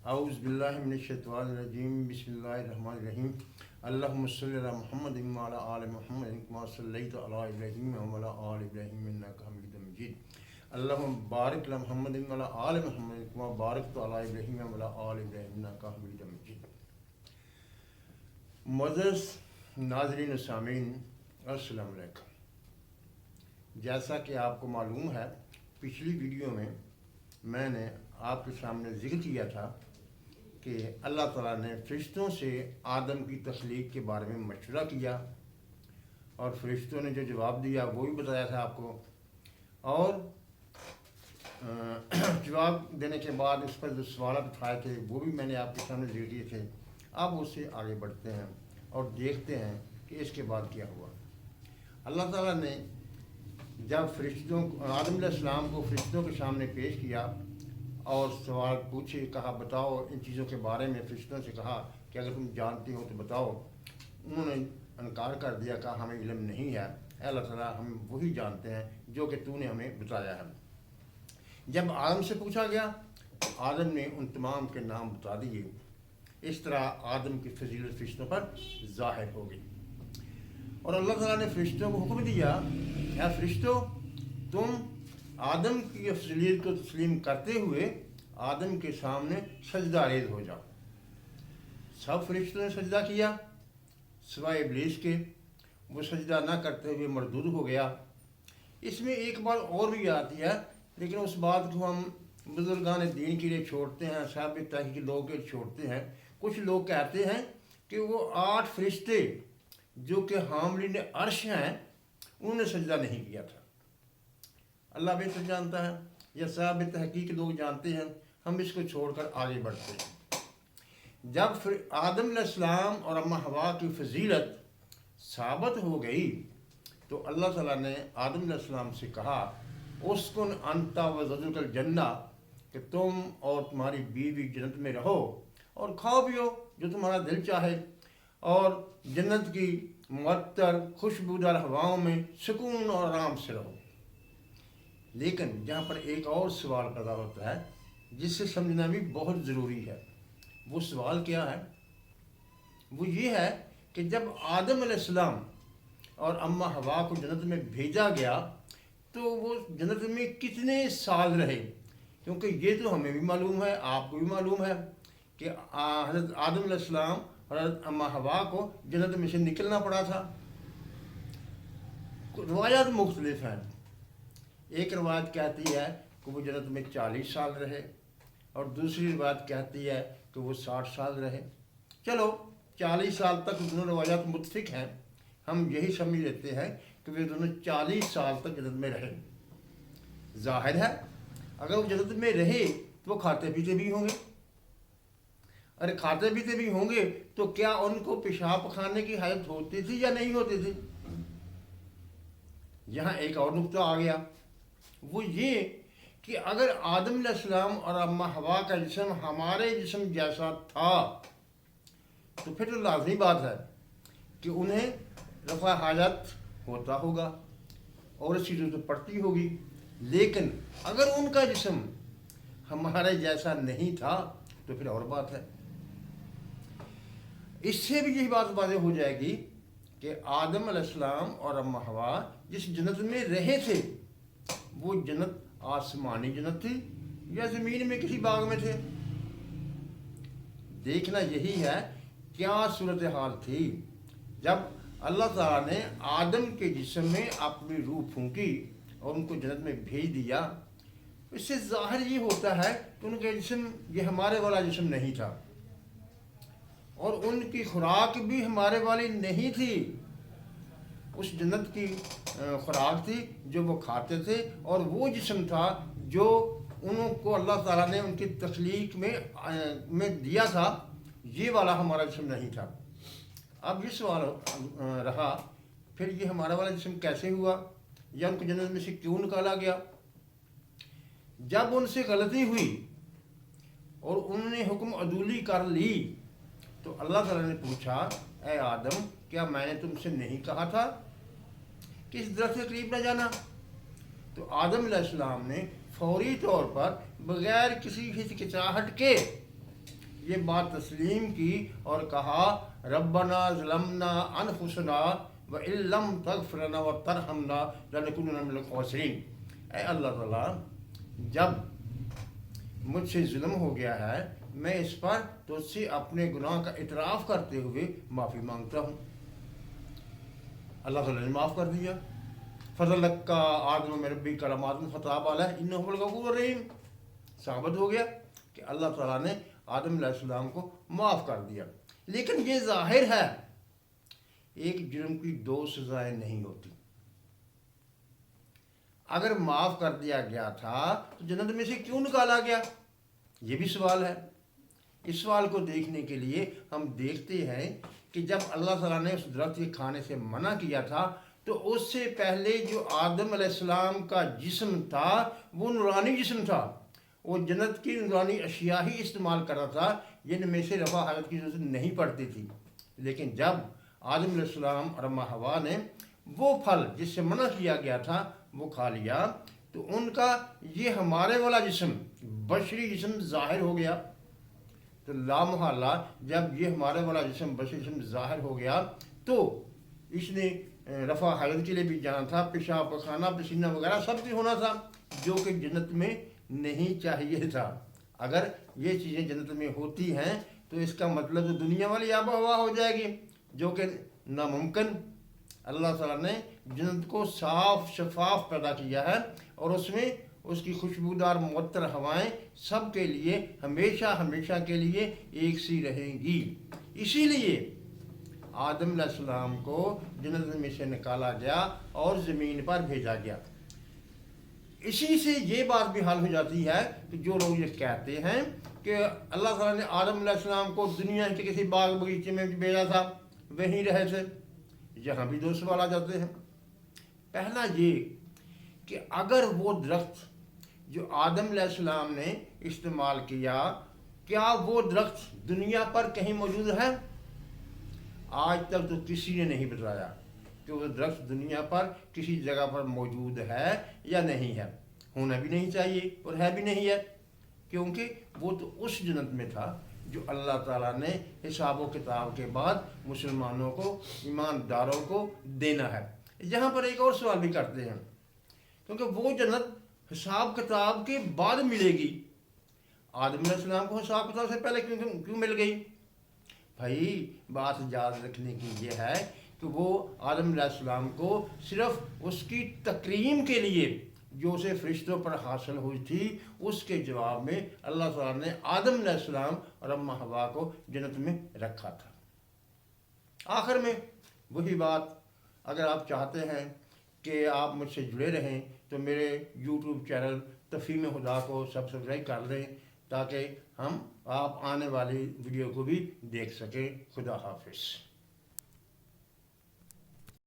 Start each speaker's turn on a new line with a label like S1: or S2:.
S1: औज़ु बिल्लाहि मिनश्शैतानिर्रजीम बिस्मिल्लाहिर्रहमानिर्रहीम अल्लाहुम्मा सल्लि अला मुहम्मदिन व अला आलि मुहम्मदिन कमा सल्लैता अला इब्राहीम व अला आलि इब्राहीम इन्नका हमीदुम मजीद अल्लाहुम्मा बारिक अला मुहम्मदिन व अला आलि मुहम्मदिन कमा बारकता अला इब्राहीम व अला आलि इब्राहीम इन्नका हमीदुम मजीद। मुअज़्ज़ज़ नाज़रीन व सामीन, अस्सलामु अलैकुम। जैसा कि आपको मालूम है, पिछली वीडियो में मैंने आपके सामने जिक्र किया था कि अल्लाह ताला ने फ़रिश्तों से आदम की तख्लीक के बारे में मशवरा किया और फ़रिश्तों ने जो जवाब दिया वो भी बताया था आपको। और जवाब देने के बाद उस पर जो सवाल उठाए थे वो भी मैंने आपके सामने जिक्र किए थे। अब उससे आगे बढ़ते हैं और देखते हैं कि इसके बाद क्या हुआ। अल्लाह ताला ने जब फ़रिश्तों आदम अलैहिस्सलाम को फ़रिश्तों के सामने पेश किया और सवाल पूछे, कहा बताओ इन चीज़ों के बारे में। फ़रिश्तों से कहा कि अगर तुम जानती हो तो बताओ। उन्होंने इनकार कर दिया, कहा हमें इल्म नहीं है, अल्लाह ताला हम वही जानते हैं जो कि तूने हमें बताया है। जब आदम से पूछा गया तो आदम ने उन तमाम के नाम बता दिए। इस तरह आदम की फजीलत फ़रिश्तों पर ज़ाहिर हो गई और अल्लाह ताला ने फ़रिश्तों को हुक्म दिया, या फ़रिश्तों तुम आदम की अफजलियत को तस्लीम करते हुए आदम के सामने सजदा रेज़ हो जाओ। सब फ़रिश्तों ने सजदा किया सिवाय इब्लीस के। वो सजदा ना करते हुए मरदूद हो गया। इसमें एक बात और भी आती है, लेकिन उस बात को हम बुजुर्गान दीन के लिए छोड़ते हैं, साहब तहक़ीक़ लोगों के लिए छोड़ते हैं। कुछ लोग कहते हैं कि वो 8 फ़रिश्ते जो कि हामिलीन अर्श हैं उन्होंने सजदा नहीं किया था। अल्लाह बेहतर जानता है या साहब तहक़ीक़ लोग जानते हैं, हम इसको छोड़कर आगे बढ़ते हैं। जब फिर आदम अलैहिस्सलाम और अम्मा हवा की फजीलत साबित हो गई तो अल्लाह ताला ने आदम अलैहिस्सलाम से कहा उस्कुन अंता व ज़ौजुकल जन्ना, कि तुम और तुम्हारी बीवी जन्नत में रहो और खाओ पियो जो तुम्हारा दिल चाहे और जन्नत की मुअत्तर खुशबूदार हवाओं में सुकून और आराम से रहो। लेकिन जहाँ पर एक और सवाल पैदा होता है जिससे समझना भी बहुत ज़रूरी है। वो सवाल क्या है? वो ये है कि जब आदम अलैहिस्सलाम और अम्मा हवा को जन्नत में भेजा गया तो वो जन्नत में कितने साल रहे? क्योंकि ये तो हमें भी मालूम है, आपको भी मालूम है कि हज़रत आदम अलैहिस्सलाम और हज़रत अम्मा हवा को जन्नत में से निकलना पड़ा था। रवायात मुख्तलिफ हैं। एक रवायत कहती है कि वो जन्नत में 40 साल रहे और दूसरी रवायत कहती है कि वो 60 साल रहे। चलो 40 साल तक दोनों रवायात मुत्तफ़िक़ हैं, हम यही समझ लेते हैं कि वे दोनों 40 साल तक जन्नत में रहे। ज़ाहिर है अगर वो जन्नत में रहे तो वो खाते पीते भी होंगे। अरे खाते पीते भी होंगे तो क्या उनको पेशाब खाने की हालत होती थी या नहीं होती थी? यहाँ एक और नुक्ता आ गया, वो ये कि अगर आदम अलैहिस्सलाम और अम्मा हवा का जिस्म हमारे जिस्म जैसा था तो फिर तो लाज़मी बात है कि उन्हें रफ़ा हाजत होता होगा और इसकी ज़रूरत पड़ती होगी। लेकिन अगर उनका जिस्म हमारे जैसा नहीं था तो फिर और बात है। इससे भी यही बात वाज़ेह हो जाएगी कि आदम अलैहिस्सलाम और अम्मा हवा जिस जन्नत में रहे थे वो जन्नत आसमानी जन्नत थी या ज़मीन में किसी बाग में थे। देखना यही है क्या सूरत हाल थी जब अल्लाह ताला ने आदम के जिस्म में अपनी रूह फूंकी और उनको जन्नत में भेज दिया। इससे ज़ाहिर ये होता है कि उनका जिस्म ये हमारे वाला जिस्म नहीं था और उनकी खुराक भी हमारे वाली नहीं थी। उस जन्नत की खुराक थी जो वो खाते थे और वो जिस्म था जो उनको अल्लाह ताला ने उनकी तख्लीक में दिया था। ये वाला हमारा जिस्म नहीं था। अब ये सवाल रहा फिर ये हमारा वाला जिस्म कैसे हुआ या उनको जन्नत में से क्यों निकाला गया? जब उनसे गलती हुई और उन्होंने हुक्म अदूली कर ली तो अल्लाह ताला ने पूछा, ए आदम क्या मैंने तुमसे नहीं कहा था कि इस दरख्त के करीब न जाना? तो आदम अलैहिस्सलाम ने फौरी तौर पर बग़ैर किसी हिचकिचाहट के یہ بات تسلیم کی اور کہا ربنا ظلمنا انفسنا وَإِن لَّمْ تَغْفِرْ لَنَا وَتَرْحَمْنَا لَنَكُونَنَّ مِنَ الْخَاسِرِينَ۔ اے اللہ تعالیٰ، جب مجھ سے ظلم ہو گیا ہے، میں اس پر تجھ سے اپنے گناہ کا اعتراف کرتے ہوئے معافی مانگتا ہوں۔ اللہ تعالیٰ نے معاف کر دیا۔ فَتَلَقَّىٰ آدَمُ مِن رَّبِّهِ كَلِمَاتٍ فَتَابَ عَلَيْهِ إِنَّهُ هُوَ الْغَفُورُ الرَّحِيمُ۔ ثابت ہو گیا کہ اللہ تعالیٰ نے آدم علیہ السلام کو معاف کر دیا۔ لیکن یہ ظاہر ہے ایک جرم کی دو سزائیں نہیں ہوتی۔ اگر معاف کر دیا گیا تھا تو جنت میں سے کیوں نکالا گیا؟ یہ بھی سوال ہے۔ اس سوال کو دیکھنے کے لیے ہم دیکھتے ہیں کہ جب اللہ تعالیٰ نے اس درخت کے کھانے سے منع کیا تھا تو اس سے پہلے جو آدم علیہ السلام کا جسم تھا وہ نورانی جسم تھا، وہ جنت کی نورانی اشیاء ہی استعمال کر رہا تھا، جن میں سے رفع حاجت کی ضرورت نہیں پڑتی تھی۔ لیکن جب آدم علیہ السلام اور اماں حوا نے وہ پھل جس سے منع کیا گیا تھا وہ کھا لیا تو ان کا یہ ہمارے والا جسم، بشری جسم ظاہر ہو گیا۔ تو لامحالہ جب یہ ہمارے والا جسم، بشری جسم ظاہر ہو گیا تو اس نے رفع حاجت کے لیے بھی جانا تھا، پیشاب پخانہ پسینہ وغیرہ سب بھی ہونا تھا، جو کہ جنت میں نہیں چاہیے تھا۔ اگر یہ چیزیں جنت میں ہوتی ہیں تو اس کا مطلب تو دنیا والی آب و ہوا ہو جائے گی، جو کہ ناممکن۔ اللہ تعالیٰ نے جنت کو صاف شفاف پیدا کیا ہے اور اس میں اس کی خوشبودار معطر ہوائیں سب کے لیے ہمیشہ ہمیشہ کے لیے ایک سی رہیں گی۔ اسی لیے آدم علیہ السلام کو جنت میں سے نکالا گیا اور زمین پر بھیجا گیا۔ اسی سے یہ بات بھی حل ہو جاتی ہے کہ جو لوگ یہ کہتے ہیں کہ اللہ تعالیٰ نے آدم علیہ السلام کو دنیا کے کسی باغ بغیچے میں بھیجا تھا، وہیں رہے تھے، یہاں بھی دو سوال آ جاتے ہیں۔ پہلا یہ کہ اگر وہ درخت جو آدم علیہ السلام نے استعمال کیا، کیا وہ درخت دنیا پر کہیں موجود ہے؟ آج تک تو کسی نے نہیں بتایا کہ وہ درخت دنیا پر کسی جگہ پر موجود ہے یا نہیں ہے۔ ہونا بھی نہیں چاہیے اور ہے بھی نہیں ہے، کیونکہ وہ تو اس جنت میں تھا جو اللہ تعالیٰ نے حساب و کتاب کے بعد مسلمانوں کو، ایمانداروں کو دینا ہے۔ یہاں پر ایک اور سوال بھی کرتے ہیں، کیونکہ وہ جنت حساب کتاب کے بعد ملے گی، آدم علیہ السلام کو حساب کتاب سے پہلے کیوں مل گئی؟ بھائی بات یاد رکھنے کی یہ ہے کہ وہ آدم علیہ السلام کو صرف اس کی تکریم کے لیے جو اسے فرشتوں پر حاصل ہوئی تھی، اس کے جواب میں اللہ تعالیٰ نے آدم علیہ السلام اور اماں حوا کو جنت میں رکھا تھا۔ آخر میں وہی بات، اگر آپ چاہتے ہیں کہ آپ مجھ سے جڑے رہیں تو میرے یوٹیوب چینل تفہیم ہدا کو سبسکرائب کر لیں تاکہ آپ آنے والی ویڈیو کو بھی دیکھ سکیں۔ خدا حافظ۔